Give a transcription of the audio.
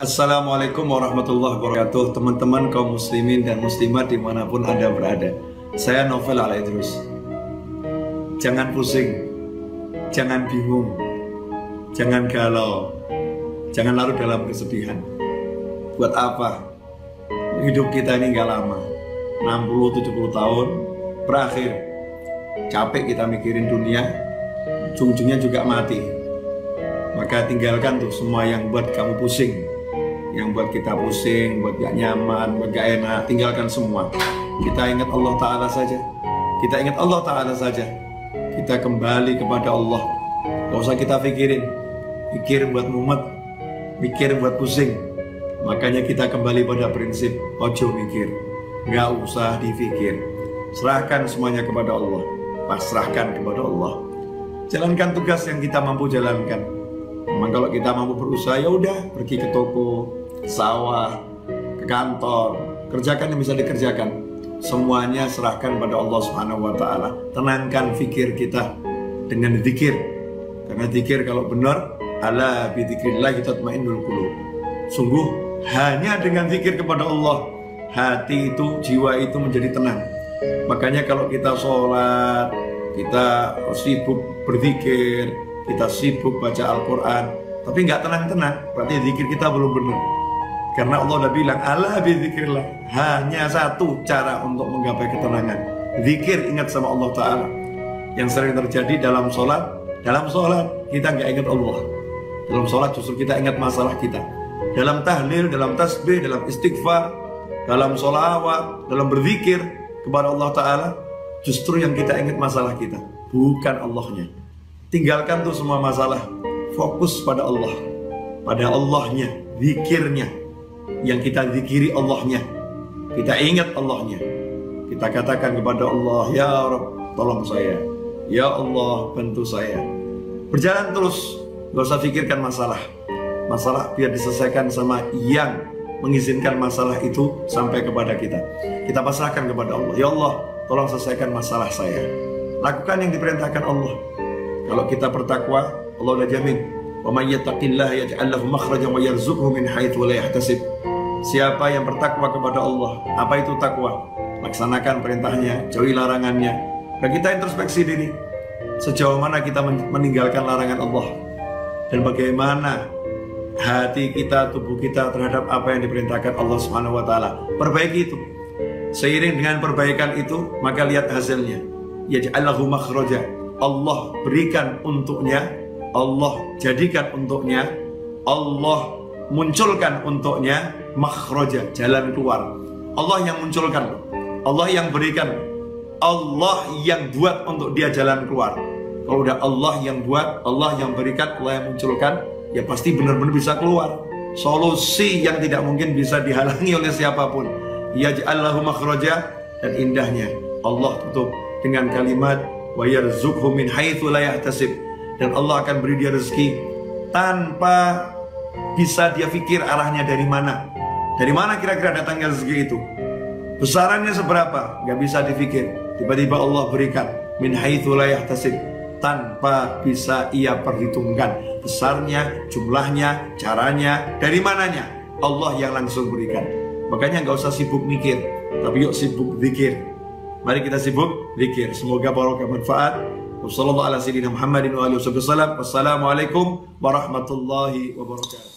Assalamualaikum warahmatullahi wabarakatuh. Teman-teman kaum muslimin dan muslimat dimanapun Anda berada, saya Novel Al-Idrus. Jangan pusing, jangan bingung, jangan galau, jangan larut dalam kesedihan. Buat apa? Hidup kita ini gak lama, 60-70 tahun berakhir. Capek kita mikirin dunia, ujung-ujungnya juga mati. Maka tinggalkan tuh semua yang buat kamu pusing, yang buat kita pusing, buat gak nyaman, buat gak enak. Tinggalkan semua. Kita ingat Allah Ta'ala saja. Kita ingat Allah Ta'ala saja. Kita kembali kepada Allah. Gak usah kita pikirin, pikir buat mumet, mikir buat pusing. Makanya kita kembali pada prinsip ojo mikir, gak usah dipikir. Serahkan semuanya kepada Allah, pasrahkan kepada Allah. Jalankan tugas yang kita mampu jalankan. Memang kalau kita mampu berusaha, ya udah, pergi ke toko, sawah, ke kantor, kerjakan yang bisa dikerjakan. Semuanya serahkan pada Allah Subhanahu wa Ta'ala. Tenangkan fikir kita dengan zikir. Karena zikir kalau benar, ala bi dzikrillah tatmainnul qulub. Sungguh hanya dengan zikir kepada Allah, hati itu, jiwa itu menjadi tenang. Makanya kalau kita sholat, kita sibuk berzikir, kita sibuk baca Al-Quran, tapi nggak tenang-tenang, berarti zikir kita belum benar. Karena Allah udah bilang, ala bizikrillah, hanya satu cara untuk menggapai ketenangan, zikir, ingat sama Allah Ta'ala. Yang sering terjadi dalam sholat kita nggak ingat Allah. Dalam sholat justru kita ingat masalah kita. Dalam tahlil, dalam tasbih, dalam istighfar, dalam sholawat, dalam berzikir kepada Allah Ta'ala, justru yang kita ingat masalah kita, bukan Allahnya. Tinggalkan tuh semua masalah, fokus pada Allah, pada Allahnya, zikirnya. Yang kita zikiri Allahnya, kita ingat Allahnya. Kita katakan kepada Allah, ya Rabb, tolong saya, ya Allah, bantu saya. Berjalan terus, gak usah pikirkan masalah. Masalah biar diselesaikan sama yang mengizinkan masalah itu sampai kepada kita. Kita pasrahkan kepada Allah, ya Allah, tolong selesaikan masalah saya. Lakukan yang diperintahkan Allah. Kalau kita bertakwa, Allah udah jamin, wa may yattaqillaha yaj'al lahu makhrajan wa yarzuqhu min haitsu la yahtasib. Siapa yang bertakwa kepada Allah, apa itu takwa? Laksanakan perintahnya, jauhi larangannya. Dan kita introspeksi diri, sejauh mana kita meninggalkan larangan Allah, dan bagaimana hati kita, tubuh kita terhadap apa yang diperintahkan Allah Subhanahu wa Ta'ala. Perbaiki itu. Seiring dengan perbaikan itu, maka lihat hasilnya. Yaj'al lahu makhrajan. Allah berikan untuknya, Allah jadikan untuknya, Allah munculkan untuknya makhraja, jalan keluar. Allah yang munculkan, Allah yang berikan, Allah yang buat untuk dia jalan keluar. Kalau udah Allah yang buat, Allah yang berikan, Allah yang munculkan, ya pasti benar-benar bisa keluar. Solusi yang tidak mungkin bisa dihalangi oleh siapapun. Yaj'al lahu makhraja, dan indahnya Allah tutup dengan kalimat wa yarzuqhu min haitsu la yahtasib, dan Allah akan beri dia rezeki tanpa bisa dia pikir arahnya dari mana. Dari mana kira-kira datangnya rezeki itu? Besarannya seberapa? Gak bisa dipikir. Tiba-tiba Allah berikan min haitsu la yahtasib, tanpa bisa ia perhitungkan besarnya, jumlahnya, caranya, dari mananya. Allah yang langsung berikan. Makanya gak usah sibuk mikir, tapi yuk sibuk zikir. Mari kita sibuk zikir. Semoga barokah manfaat. Wassalamualaikum warahmatullahi wabarakatuh.